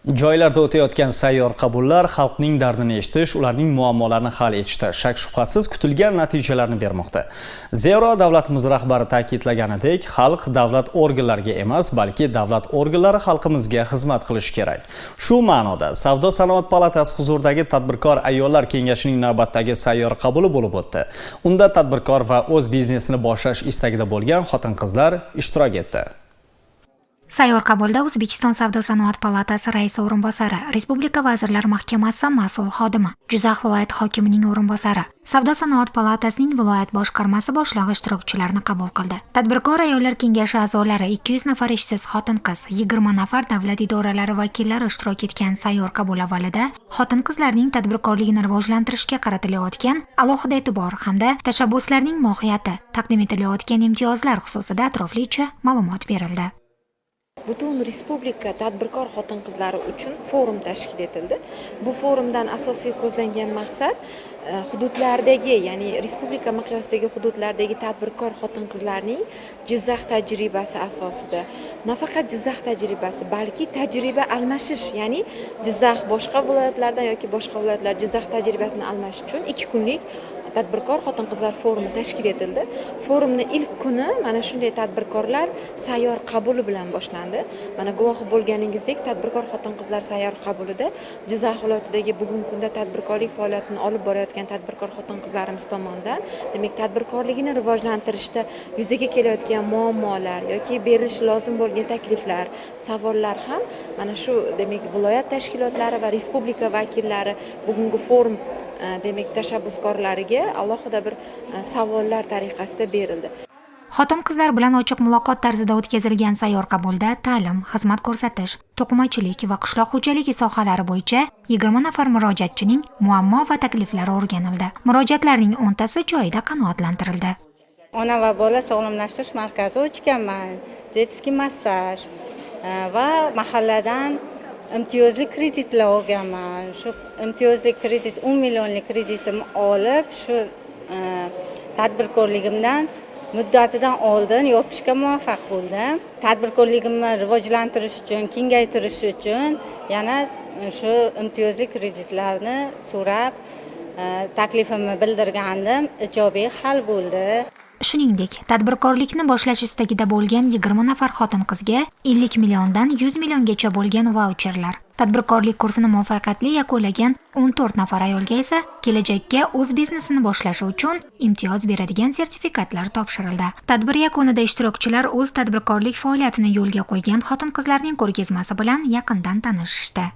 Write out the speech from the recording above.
Joylarda o'tayotgan sayyor qabullar xalqning dardini eshitish, ularning muammolarini hal etishda shak-shubhasiz kutilgan natijalarni bermoqda. Zero davlatimiz rahbari ta'kidlaganidek, xalq davlat organlariga emas, balki davlat organlari xalqimizga xizmat qilishi kerak. Shu ma'noda Savdo-sanoat palatasi huzuridagi tadbirkor ayollar kengashining navbatdagi sayyor qabuli bo'lib o'tdi. Unda tadbirkor va o'z biznesini boshlash istagida bo'lgan xotin-qizlar ishtirok etdi. Sayyor qabulda O'zbekiston Savdo-sanoat palatasi raisi o'rinbosari, Respublika Vazirlar Mahkamasi mas'ul xodimi, Jizzax viloyat hokimining o'rinbosari, Savdo-sanoat palatasining viloyat boshqarmasi boshlig'i ishtirokchilarni qabul qildi. Tadbirkor ayollar kengashi a'zolari 200 nafar ishsiz xotin-qiz, 20 nafar davlat idoralari vakillari ishtirok etgan sayyor qabul avvalida xotin-qizlarning tadbirkorligini rivojlantirishga qaratilayotgan alohida e'tibor hamda tashabbuslarning mohiyati, taqdim etilayotgan imtiyozlar xususida atroflicha ma'lumot berildi. Butun respublika tadbirkor xotin-qizlari uchun forum tashkil etildi. Bu forumdan asosiy ko'zlangan maqsad hududlardagi, ya'ni respublika miqyosidagi hududlardagi tadbirkor xotin-qizlarning Jizzax tajribasi asosida, nafaqat Jizzax tajribasi, balki tajriba almashish, ya'ni Jizzax boshqa viloyatlardan yoki boshqa viloyatlar Jizzax tajribasini almashish uchun 2 kunlik tadbirkor xotin-qizlar forumi tashkil etildi. Forumning ilk kuni mana shunday tadbirkorlar sayyor qabuli bilan boshlandi. Mana guvohi bo'lganingizdek, tadbirkor xotin-qizlar sayyor qabulida Jizzax viloyatidagi bugungi kunda tadbirkorlik faoliyatini olib borayotgan tadbirkor xotin-qizlarimiz tomonidan, demak, tadbirkorligini rivojlantirishda yuzaga kelayotgan muammolar yoki berilishi lozim bo'lgan takliflar, savollar ham mana shu, demak, viloyat tashkilotlari va respublika vakillari bugungi forum demak tashabbuskorlariga alohida bir savollar tariqasida berildi. Xotin-qizlar bilan ochiq muloqot tarzida o'tkazilgan sayyor qabulda ta'lim, xizmat ko'rsatish, to'qimachilik va qishloq xo'jaligi sohalari bo'yicha 20 nafar murojaatchining muammo va takliflari o'rganildi. Murojaatlarning 10tasi joyida qanoatlantirildi. Ona va bola sog'lomlashtirish markazi ochganman, jetski massaj va mahalladan imtiyozli kreditlar olganman. Shu imtiyozli kredit 10 millionlik kreditimni olib, shu tadbirkorligimdan muddatidan oldin yopishga muvaffaq bo'ldim. Tadbirkorligimni rivojlantirish uchun, kengaytirish uchun yana shu imtiyozli kreditlarni so'rab, taklifimni bildirgandim, ijobiy hal bo'ldi. Shuningdek, tadbirkorlikni boshlash istagida bo'lgan 20 nafar xotin-qizga 50 milliondan 100 milliongacha bo'lgan vaucherlar, tadbirkorlik kursini muvaffaqiyatli yakunlagan 14 nafar ayolga esa kelajakka o'z biznesini boshlashi uchun imtiyoz beradigan sertifikatlar topshirildi. Tadbir yakunida ishtirokchilar o'z tadbirkorlik faoliyatini yo'lga qo'ygan xotin-qizlarning ko'rgazmasi bilan yaqindan tanishishdi.